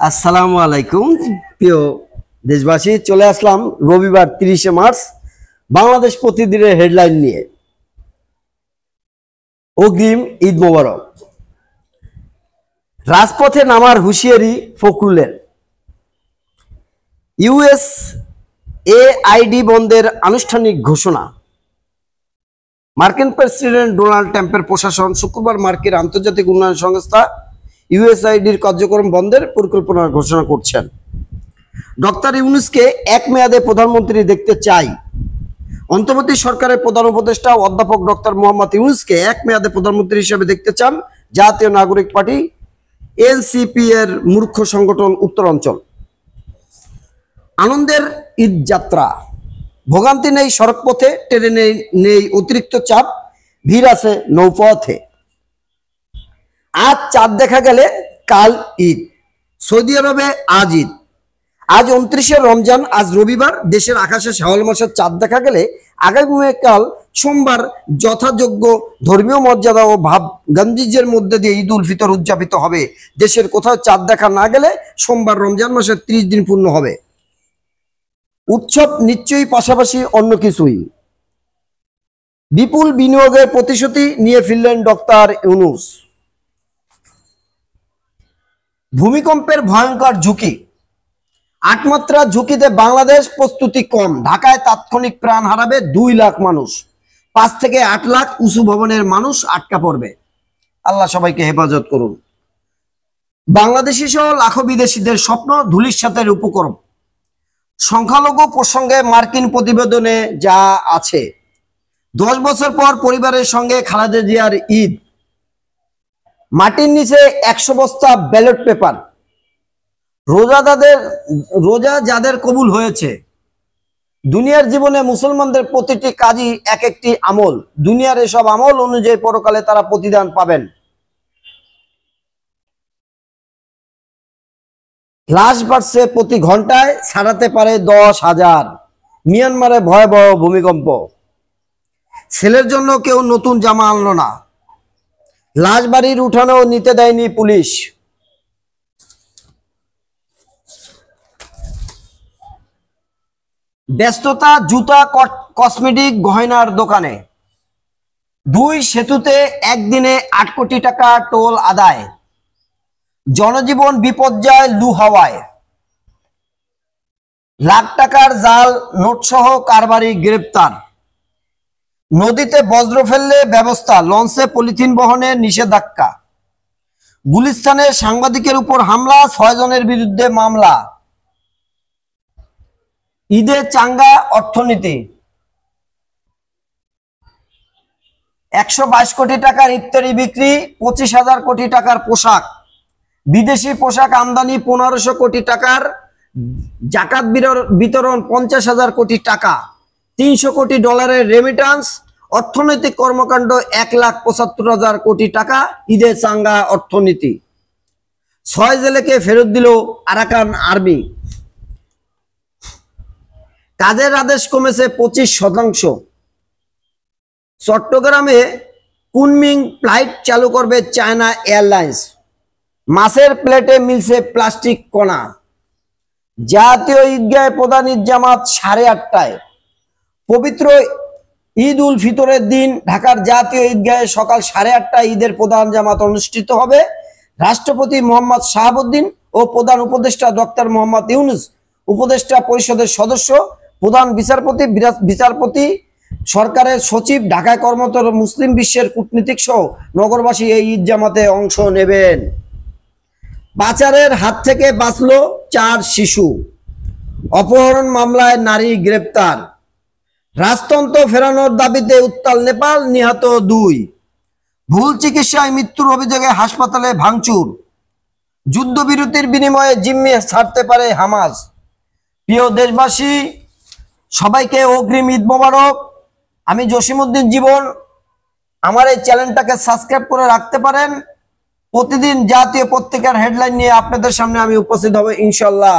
আসসালামু আলাইকুম প্রিয় দেশবাসী, চলে আসলাম রবিবার 30শে মার্চ বাংলাদেশ প্রতিদিনের হেডলাইন নিয়ে। অগ্রিম ঈদ মোবারক। রাজপথে নামার হুঁশিয়ারি ফখরুলের। ইউএসএআইডি বন্ধের আনুষ্ঠানিক ঘোষণা। মার্কিন প্রেসিডেন্ট ডোনাল্ড ট্রাম্পের প্রশাসন শুক্রবার মার্কিন আন্তর্জাতিক উন্নয়ন সংস্থা ইউএসআইডির কার্যক্রম বন্ধের পরিকল্পনার ঘোষণা করছেন। ডক্টর ইউনূসকে এক মেয়াদে প্রধানমন্ত্রী দেখতে চাই। অন্তর্বর্তী সরকারের প্রধান উপদেষ্টা অধ্যাপক ডক্টর মোহাম্মদ ইউনূসকে এক মেয়াদে প্রধানমন্ত্রী হিসেবে দেখতে চান জাতীয় নাগরিক পার্টি এনসিপি এর মূর্খ সংগঠন উত্তরাঞ্চল। আনন্দের ঈদ যাত্রা। ভোগান্তি নেই সড়কপথে, ট্রেনে নেই অতিরিক্ত চাপ, ভিড় আছে নৌপথে। আজ চাঁদ দেখা গেলে কাল ঈদ। সৌদি আরবে আজ ঈদ। আজ 29শে রমজান, আজ রবিবার। দেশের আকাশে শাওয়াল মাসের চাঁদ দেখা গেলে আগামীকাল সোমবার যথাযোগ্য ধর্মীয় মর্যাদা ও ভাব গান্ধীজের মধ্যে দিয়ে ঈদ উল ফিতর উদযাপিত হবে। দেশের কোথাও চাঁদ দেখা না গেলে সোমবার রমজান মাসের 30 দিন পূর্ণ হবে। উৎসব নিশ্চয়ই, পাশাপাশি অন্য কিছুই। বিপুল বিনিয়োগের প্রতিশ্রুতি নিয়ে ফিরলেন ডক্টর ইউনূস। ভূমিকম্পের ভয়ঙ্কর ঝুঁকি। 8 মাত্রা ঝুঁকিতে বাংলাদেশ, প্রস্তুতি কম। ঢাকায় তাৎক্ষণিক প্রাণ হারাবে 2 লাখ মানুষ। 5 থেকে 8 লাখ উঁচু ভবনের মানুষ আটকা পড়বে। আল্লাহ সবাইকে হেফাজত করুন। বাংলাদেশি সহ লাখো বিদেশিদের স্বপ্ন ধূলিসাতের উপকরণ। সংখ্যালঘু প্রসঙ্গে মার্কিন প্রতিবেদনে যা আছে। 10 বছর পর পরিবারের সঙ্গে খালেদা জিয়ার ঈদ। মাটির নিচে 100 বস্তা ব্যালট পেপার। রোজা যাদের কবুল হয়েছে। দুনিয়ার জীবনে মুসলমানদের প্রতিটি কাজই এক একটি আমল। দুনিয়ার এসব আমল অনুযায়ী পরকালে তারা প্রতিদান পাবেন। লাশ বাড়ছে প্রতি ঘন্টায়, ছাড়াতে পারে 10,000। মিয়ানমারে ভয়াবহ ভূমিকম্প। ছেলের জন্য কেউ নতুন জামা আনলো না। লাশ বাড়ির উঠানেও নিতে দেয়নি পুলিশ। ব্যস্ততা জুতা, কসমেটিক, গয়নার দোকানে। 2 সেতুতে একদিনে 8 কোটি টাকা টোল আদায়। জনজীবন বিপর্যয় লু হাওয়ায়। লাখ টাকার জাল নোটসহ কারবারি গ্রেপ্তার। নদীতে বজ্র ফেললে ব্যবস্থা, লঞ্চে পলিথিন বহনের নিষেধাজ্ঞা। গুলিস্তানে সাংবাদিকের উপর হামলা, 6 জনের বিরুদ্ধে মামলা। ঈদে চাঙ্গা অর্থনীতি। 122 কোটি টাকার ইফতারি বিক্রি, 25,000 কোটি টাকার পোশাক। বিদেশি পোশাক আমদানি 1500 কোটি টাকার। জাকাত বিতরণ 50,000 কোটি টাকা। 300 কোটি ডলারের রেমিটান্স। অর্থনৈতিক কর্মকাণ্ড 1,75,000 কোটি টাকা। ঈদে চাঙ্গা অর্থনীতি। 6 জেলেকে ফেরত দিল আরাকান আর্মি। কাজের আদেশ কমেছে 25%। চট্টগ্রামে কুনমিং ফ্লাইট চালু করবে চায়না এয়ারলাইন্স। মাছের প্লেটে মিলছে প্লাস্টিক কণা। জাতীয় ঈদগাহে প্রধান ঈদ জামাত 8:30টায়। পবিত্র ঈদ উল ফিতরের দিন ঢাকার জাতীয় ঈদগাহে সকাল 8:30টায় ঈদের প্রধান জামাত অনুষ্ঠিত হবে। রাষ্ট্রপতি মোহাম্মদ শাহাবুদ্দিন ও প্রধান উপদেষ্টা ডক্টর মোহাম্মদ ইউনূস, উপদেষ্টা পরিষদের সদস্য, প্রধান বিচারপতি, সরকারের সচিব, ঢাকায় কর্মরত মুসলিম বিশ্বের কূটনীতিক সহ নগরবাসী এই ঈদ জামাতে অংশ নেবেন। পাচারের হাত থেকে বাঁচল 4 শিশু। অপহরণ মামলায় নারী গ্রেপ্তার। রাজতন্ত্র ফেরানোর দাবিতে উত্তাল নেপাল, নিহত 2। ভুল চিকিৎসায় মৃত্যুর অভিযোগে হাসপাতালে ভাঙচুর। যুদ্ধবিরতির বিনিময়ে জিম্মি ছাড়তে পারে হামাস। প্রিয় দেশবাসী, সবাইকে অগ্রিম ঈদ মোবারক। আমি জসিমউদ্দিন জীবন। আমার এই চ্যানেলটাকে সাবস্ক্রাইব করে রাখতে পারেন। প্রতিদিন জাতীয় পত্রিকার হেডলাইন নিয়ে আপনাদের সামনে আমি উপস্থিত হব ইনশাআল্লাহ।